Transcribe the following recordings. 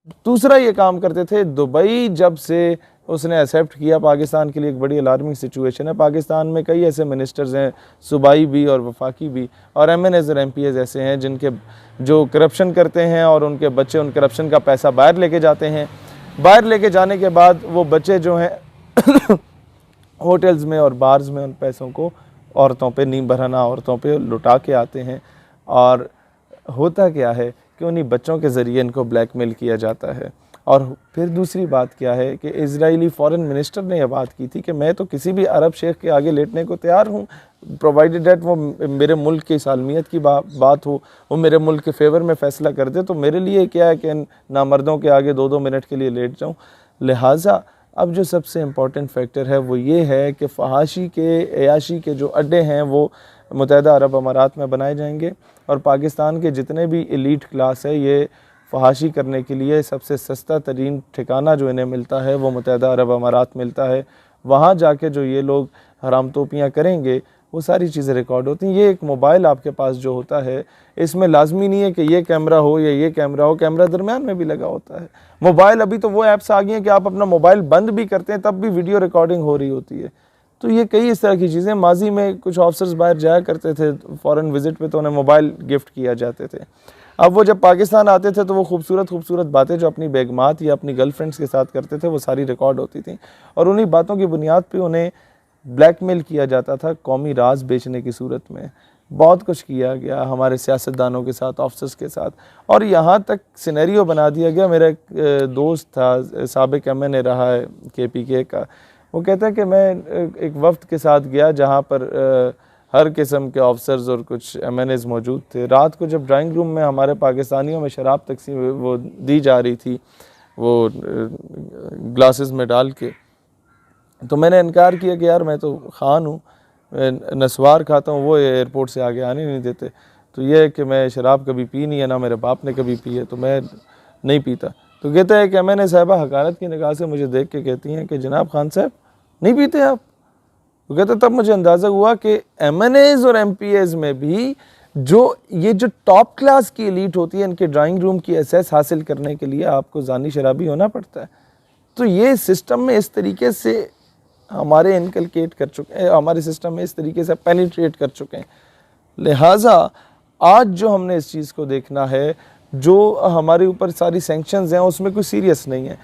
दूसरा ये काम करते थे, दुबई जब से उसने एक्सेप्ट किया पाकिस्तान के लिए एक बड़ी अलार्मिंग सिचुएशन है। पाकिस्तान में कई ऐसे मिनिस्टर्स हैं, सूबाई भी और वफाकी भी, और MNAs और MPAs ऐसे हैं जिनके जो करप्शन करते हैं और उनके बच्चे उन करप्शन का पैसा बाहर लेके जाते हैं। बाहर लेके जाने के बाद वो बच्चे जो हैं होटल्स में और बार्स में उन पैसों को औरतों पे, नींब बरहना औरतों पे लुटा के आते हैं। और होता क्या है कि उन्हीं बच्चों के ज़रिए इनको ब्लैकमेल किया जाता है। और फिर दूसरी बात क्या है कि इजरायली फॉरेन मिनिस्टर ने यह बात की थी कि मैं तो किसी भी अरब शेख के आगे लेटने को तैयार हूँ, प्रोवाइडेड डेट वो मेरे मुल्क की सालमियत की बात हो, वो मेरे मुल्क के फेवर में फ़ैसला कर दे, तो मेरे लिए क्या है कि नामर्दों के आगे 2-2 मिनट के लिए लेट जाऊँ। लिहाजा अब जो सबसे इम्पॉर्टेंट फैक्टर है वो ये है कि फहाशी के, अयाशी के जो अड्डे हैं वो मुत्तहिदा अरब अमारात में बनाए जाएंगे, और पाकिस्तान के जितने भी एलीट क्लास है ये फहाशी करने के लिए सबसे सस्ता तरीन ठिकाना जो इन्हें मिलता है वो मुत्तहिदा अरब अमारात मिलता है। वहाँ जाके जो ये लोग हराम तोपियाँ करेंगे वो सारी चीज़ें रिकॉर्ड होती हैं। ये एक मोबाइल आपके पास जो होता है, इसमें लाजमी नहीं है कि ये कैमरा हो या ये कैमरा हो, कैमरा दरमियान में भी लगा होता है। मोबाइल, अभी तो वो ऐप्स आ गई हैं कि आप अपना मोबाइल बंद भी करते हैं तब भी वीडियो रिकॉर्डिंग हो रही होती है। तो ये कई इस तरह की चीज़ें, माजी में कुछ ऑफिसर्स बाहर जाया करते थे फॉरेन विजिट पे तो उन्हें मोबाइल गिफ्ट किया जाते थे। अब वो जब पाकिस्तान आते थे तो वो खूबसूरत बातें जो अपनी बेगमात या अपनी गर्लफ्रेंड्स के साथ करते थे वो सारी रिकॉर्ड होती थी, और उन्हीं बातों की बुनियाद पे उन्हें ब्लैकमेल किया जाता था कौमी राज बेचने की सूरत में। बहुत कुछ किया गया हमारे सियासतदानों के साथ, ऑफिसर्स के साथ, और यहाँ तक सिनेरियो बना दिया गया। मेरा एक दोस्त था, साबिक MNA रहा है KPK का, वो कहता है कि मैं एक वफ्द के साथ गया जहाँ पर हर किस्म के ऑफिसर्स और कुछ MNAs मौजूद थे। रात को जब ड्राइंग रूम में हमारे पाकिस्तानियों में शराब तकसीम वो दी जा रही थी, वो ग्लासेस में डाल के, तो मैंने इनकार किया कि यार मैं तो खान हूँ, नस्वार खाता हूँ, वो एयरपोर्ट से आगे आने नहीं देते। तो ये है कि मैं शराब कभी पी नहीं है, ना मेरे बाप ने कभी पी है, तो मैं नहीं पीता। तो कहता है कि MNA साहिबा हकारत की निगाह से मुझे देख के कहती हैं कि जनाब खान साहब नहीं पीते आप? तो कहते तब मुझे अंदाज़ा हुआ कि MNAs और MPAs में भी ये जो टॉप क्लास की एलीट होती है, इनके ड्राइंग रूम की एक्सेस हासिल करने के लिए आपको जानी शराबी होना पड़ता है। तो ये सिस्टम में इस तरीके से हमारे इनकलकेट कर चुके हैं, हमारे सिस्टम में इस तरीके से पेनिट्रेट कर चुके हैं। लिहाजा आज जो हमने इस चीज़ को देखना है, जो हमारे ऊपर सारी सैंक्शंस हैं उसमें कोई सीरियस नहीं है।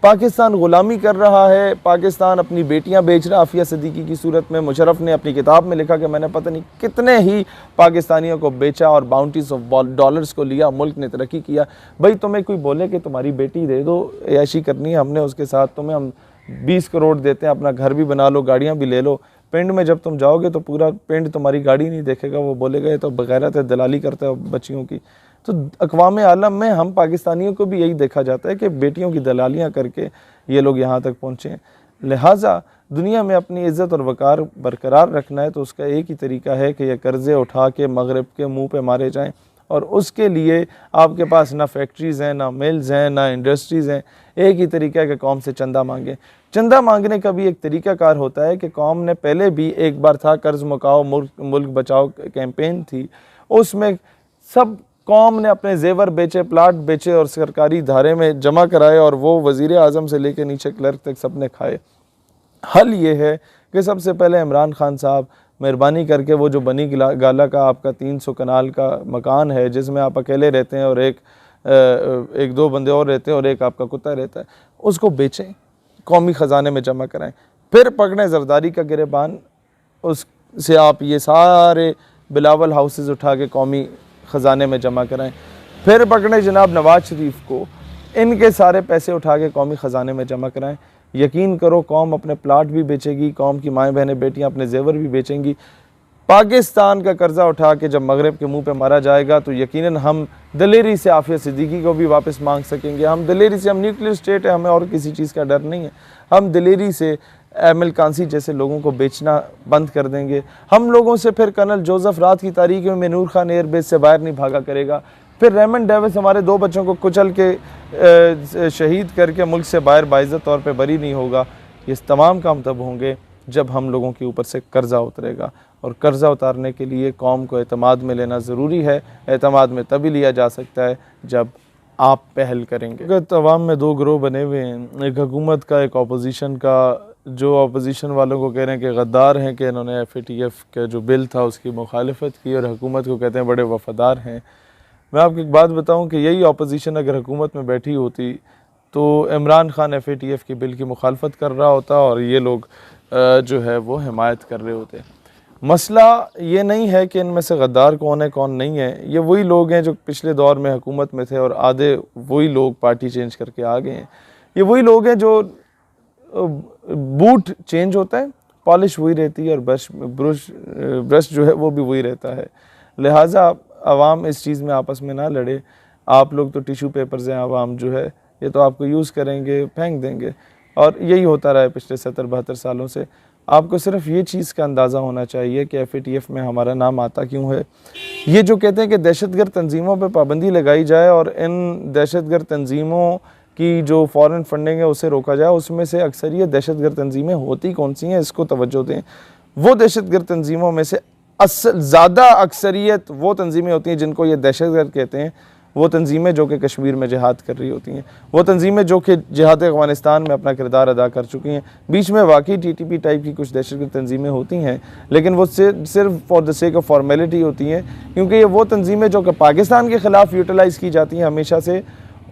पाकिस्तान ग़ुलामी कर रहा है, पाकिस्तान अपनी बेटियां बेच रहा है। आफिया सिद्दीकी की सूरत में मुशर्रफ ने अपनी किताब में लिखा कि मैंने पता नहीं कितने ही पाकिस्तानियों को बेचा और बाउंटीज ऑफ डॉलर्स को लिया, मुल्क ने तरक्की किया। भाई तुम्हें कोई बोले कि तुम्हारी बेटी दे दो, ऐशी करनी है हमने उसके साथ, तुम्हें हम 20 करोड़ देते हैं, अपना घर भी बना लो, गाड़ियाँ भी ले लो। पिंड में जब तुम जाओगे तो पूरा पिंड तुम्हारी गाड़ी नहीं देखेगा, वो बोलेगा ये तो बगैरत है, दलाली करता है बच्चियों की। तो अक़वाम आलम में हम पाकिस्तानियों को भी यही देखा जाता है कि बेटियों की दलालियाँ करके ये लोग यहाँ तक पहुँचे हैं। लिहाजा दुनिया में अपनी इज़्ज़त और वक़ार बरकरार रखना है तो उसका एक ही तरीका है कि ये कर्ज़े उठा के मगरब के मुँह पे मारे जाएँ, और उसके लिए आपके पास ना फैक्ट्रीज़ हैं, ना मिल्स हैं, ना इंडस्ट्रीज़ हैं। एक ही तरीका है कि कौम से चंदा मांगें। चंदा मांगने का भी एक तरीक़ाकार होता है कि कौम ने पहले भी एक बार था कर्ज़ मुकाओ मुल्क बचाओ कैंपेन थी, उसमें सब कौम ने अपने जेवर बेचे, प्लाट बेचे और सरकारी धारे में जमा कराए, और वो वज़ीर आज़म से लेकर नीचे क्लर्क तक सब ने खाए। हल ये है कि सबसे पहले इमरान खान साहब मेहरबानी करके वो जो बनी गाला का आपका 300 कनाल का मकान है जिसमें आप अकेले रहते हैं और एक दो बंदे और रहते हैं और एक आपका कुत्ता रहता है, उसको बेचें, कौमी ख़जाने में जमा कराएं। फिर पकड़ें जरदारी का गिरेबान, उससे आप ये सारे बिलावल हाउसेस उठा के कौमी ख़जाने में जमा कराएं। फिर पकड़ें जनाब नवाज शरीफ को, इनके सारे पैसे उठा के कौमी ख़जाने में जमा कराएं। यकीन करो कौम अपने प्लाट भी बेचेगी, कौम की माएँ बहनें बेटियाँ अपने जेवर भी बेचेंगी। पाकिस्तान का कर्जा उठा के जब मगरब के मुंह पे मारा जाएगा तो यकीनन हम दिलेरी से आफिया सिद्दीकी को भी वापस मांग सकेंगे। हम दिलेरी से, हम न्यूक्लियर स्टेट है, हमें और किसी चीज़ का डर नहीं है, हम दिलेरी से एमिल कांसी जैसे लोगों को बेचना बंद कर देंगे। हम लोगों से फिर कर्नल जोसेफ रात की तारीख में नूर खान एयरबेस से बाहर नहीं भागा करेगा। फिर रेमंड डेविस हमारे 2 बच्चों को कुचल के शहीद करके मुल्क से बाहर बाइज़्ज़त तौर पे बरी नहीं होगा। ये तमाम काम तब होंगे जब हम लोगों के ऊपर से कर्ज़ा उतरेगा, और कर्ज़ा उतारने के लिए कौम को एतमाद में लेना ज़रूरी है। एतमाद में तभी लिया जा सकता है जब आप पहल करेंगे? अगर अवाम में दो ग्रोह बने हुए हैं, एक हुकूमत का, एक अपोजिशन का। जो अपोजिशन वालों को कह रहे हैं कि गद्दार हैं कि इन्होंने FATF का जो बिल था उसकी मुखालफत की, और हुकूमत को कहते हैं बड़े वफादार हैं। मैं आपको एक बात बताऊं कि यही अपोजिशन अगर हुकूमत में बैठी होती तो इमरान खान FATF की बिल की मुखालफत कर रहा होता और ये लोग जो है वो हिमायत कर रहे होते। मसला ये नहीं है कि इनमें से गद्दार कौन है कौन नहीं है, ये वही लोग हैं जो पिछले दौर में हुकूमत में थे और आधे वही लोग पार्टी चेंज करके आ गए हैं। ये वही लोग हैं जो बूट चेंज होता है, पॉलिश वही रहती है, और ब्रश जो है वो भी वही रहता है। लिहाजा आवाम इस चीज़ में आपस में ना लड़े। आप लोग तो टिशू पेपर्स हैं, आवाम जो है ये तो आपको यूज़ करेंगे, फेंक देंगे, और यही होता रहा है पिछले 70-72 सालों से। आपको सिर्फ ये चीज़ का अंदाज़ा होना चाहिए कि FATF में हमारा नाम आता क्यों है। ये जो कहते हैं कि दहशतगर्द तंजीमों पर पाबंदी लगाई जाए और इन दहशतगर्द तंजीमों की जो फ़ॉरेन फंडिंग है उसे रोका जाए, उसमें से अक्सरियत दहशतगर्द तंजीमें होती कौन सी हैं, इसको तवज्जो दें। वो दहशतगर्द तंजीमों में से ज़्यादा अक्सरियत वो तंजीमें होती हैं जिनको ये दहशतगर्द कहते हैं, वो तंजीमें जो कि कश्मीर में जिहाद कर रही होती हैं, वो तंजीमें जो कि जिहाद अफ़गानिस्तान में अपना किरदार अदा कर चुकी हैं। बीच में वाकई TTP टाइप की कुछ दहशतगर्द तंजीमें होती हैं, लेकिन वो सिर्फ for the sake of formality होती हैं, क्योंकि ये वो तंजीमें जो कि पाकिस्तान के ख़िलाफ़ यूटिलाइज़ की जाती हैं हमेशा से,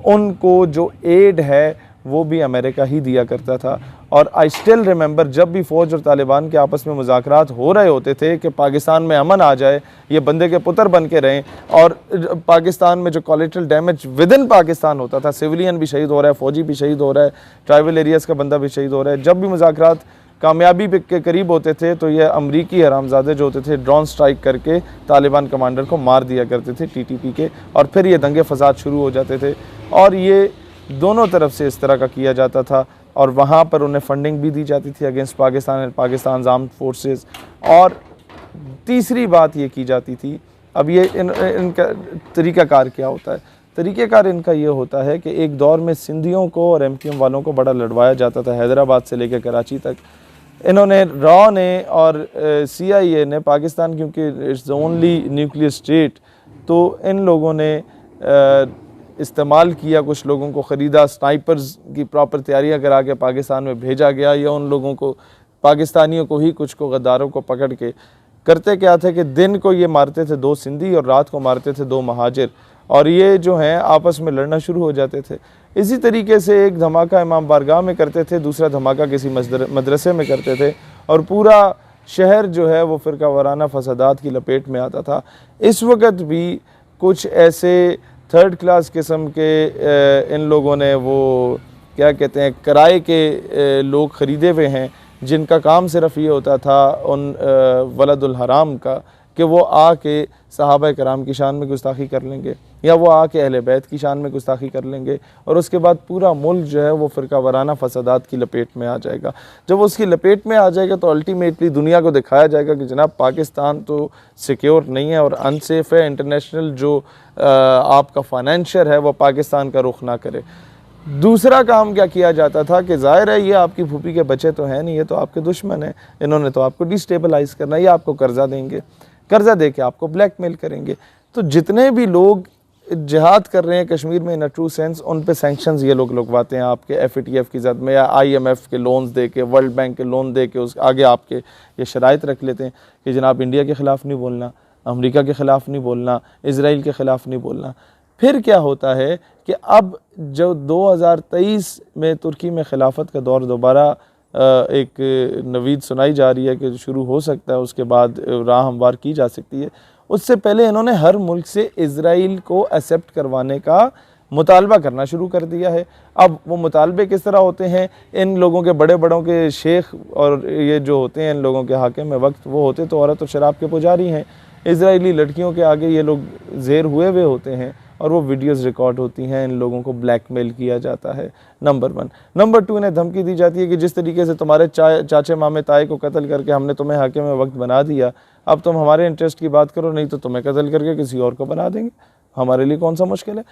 उनको जो एड है वो भी अमेरिका ही दिया करता था। और आई स्टिल रिमेंबर जब भी फ़ौज और तालिबान के आपस में मुज़ाकरात हो रहे होते थे कि पाकिस्तान में अमन आ जाए, ये बंदे के पुत्र बन के रहें, और पाकिस्तान में जो collateral damage with in Pakistan होता था, सिविलियन भी शहीद हो रहा है, फ़ौजी भी शहीद हो रहा है, ट्राइबल एरियाज़ का बंदा भी शहीद हो रहा है, जब भी मुज़ाकरात कामयाबी के करीब होते थे तो ये अमरीकी हरामजादे जो होते थे ड्रोन स्ट्राइक करके तालिबान कमांडर को मार दिया करते थे TTP के, और फिर ये दंगे फसाद शुरू हो जाते थे। और ये दोनों तरफ से इस तरह का किया जाता था, और वहाँ पर उन्हें फंडिंग भी दी जाती थी against Pakistan and Pakistan armed forces. और तीसरी बात ये की जाती थी, अब ये इनका तरीक़ाकार क्या होता है? तरीक़ाकार इनका ये होता है कि एक दौर में सिंधियों को और MQM वालों को बड़ा लड़वाया जाता था, हैदराबाद से लेकर कराची तक। इन्होंने रॉ ने और CIA ने पाकिस्तान, क्योंकि it's the only nuclear state, तो इन लोगों ने इस्तेमाल किया, कुछ लोगों को ख़रीदा, स्नाइपर्स की प्रॉपर तैयारियां करा के पाकिस्तान में भेजा गया, या उन लोगों को, पाकिस्तानियों को ही, कुछ को गद्दारों को पकड़ के करते क्या थे कि दिन को ये मारते थे 2 सिंधी और रात को मारते थे 2 महाजिर, और ये जो हैं आपस में लड़ना शुरू हो जाते थे। इसी तरीके से एक धमाका इमाम बारगाह में करते थे, दूसरा धमाका किसी मदरसे में करते थे, और पूरा शहर जो है वो फ़िरका वाराना फसादात की लपेट में आता था। इस वक्त भी कुछ ऐसे 3rd क्लास किस्म के इन लोगों ने वो क्या कहते हैं किराए के लोग ख़रीदे हुए हैं, जिनका काम सिर्फ ये होता था उन वलदुल हराम का कि वो आके सहाबा कराम की शान में गुस्ताखी कर लेंगे, या वो आके अहले बैत की शान में गुस्ताखी कर लेंगे, और उसके बाद पूरा मुल्क जो है वो फ़िरका वाराना फसादात की लपेट में आ जाएगा। जब उसकी लपेट में आ जाएगा तो अल्टीमेटली दुनिया को दिखाया जाएगा कि जनाब पाकिस्तान तो सिक्योर नहीं है और अनसेफ है, इंटरनेशनल जो आपका फाइनेंशियल है वो पाकिस्तान का रुख ना करे। दूसरा काम क्या किया जाता था कि ज़ाहिर है ये आपकी फूफी के बच्चे तो हैं नहीं, ये तो आपके दुश्मन हैं, इन्होंने तो आपको डिस्टेबलाइज़ करना है, ये आपको कर्जा देंगे, कर्जा दे के आपको ब्लैकमेल करेंगे। तो जितने भी लोग जिहाद कर रहे हैं कश्मीर में इन अ ट्रू सेंस, उन पे सैंक्शंस ये लोग लगवाते हैं आपके FATF की ज़द में, या IMF के लोन्स दे के, वर्ल्ड बैंक के लोन दे के, उस आगे आपके ये शराइत रख लेते हैं कि जनाब इंडिया के ख़िलाफ़ नहीं बोलना, अमेरिका के ख़िलाफ़ नहीं बोलना, इसराइल के ख़िलाफ़ नहीं बोलना। फिर क्या होता है कि अब जो 2023 में तुर्की में खिलाफत का दौर दोबारा एक नवीद सुनाई जा रही है कि शुरू हो सकता है, उसके बाद राह हमवार की जा सकती है, उससे पहले इन्होंने हर मुल्क से इज़राइल को एक्सेप्ट करवाने का मुतालबा करना शुरू कर दिया है। अब वो मुतालबे किस तरह होते हैं, इन लोगों के बड़े बड़ों के शेख और ये जो होते हैं इन लोगों के हाकिम वक्त, वो होते तो औरत और शराब के पुजारी हैं। इज़राइली लड़कियों के आगे ये लोग ज़ेर हुए हुए होते हैं और वो वीडियोस रिकॉर्ड होती हैं, इन लोगों को ब्लैकमेल किया जाता है, नंबर 1। नंबर 2, इन्हें धमकी दी जाती है कि जिस तरीके से तुम्हारे चाचे मामे ताए को कत्ल करके हमने तुम्हें हाकिम वक्त बना दिया, अब तुम हमारे इंटरेस्ट की बात करो, नहीं तो तुम्हें कत्ल करके किसी और को बना देंगे, हमारे लिए कौन सा मुश्किल है।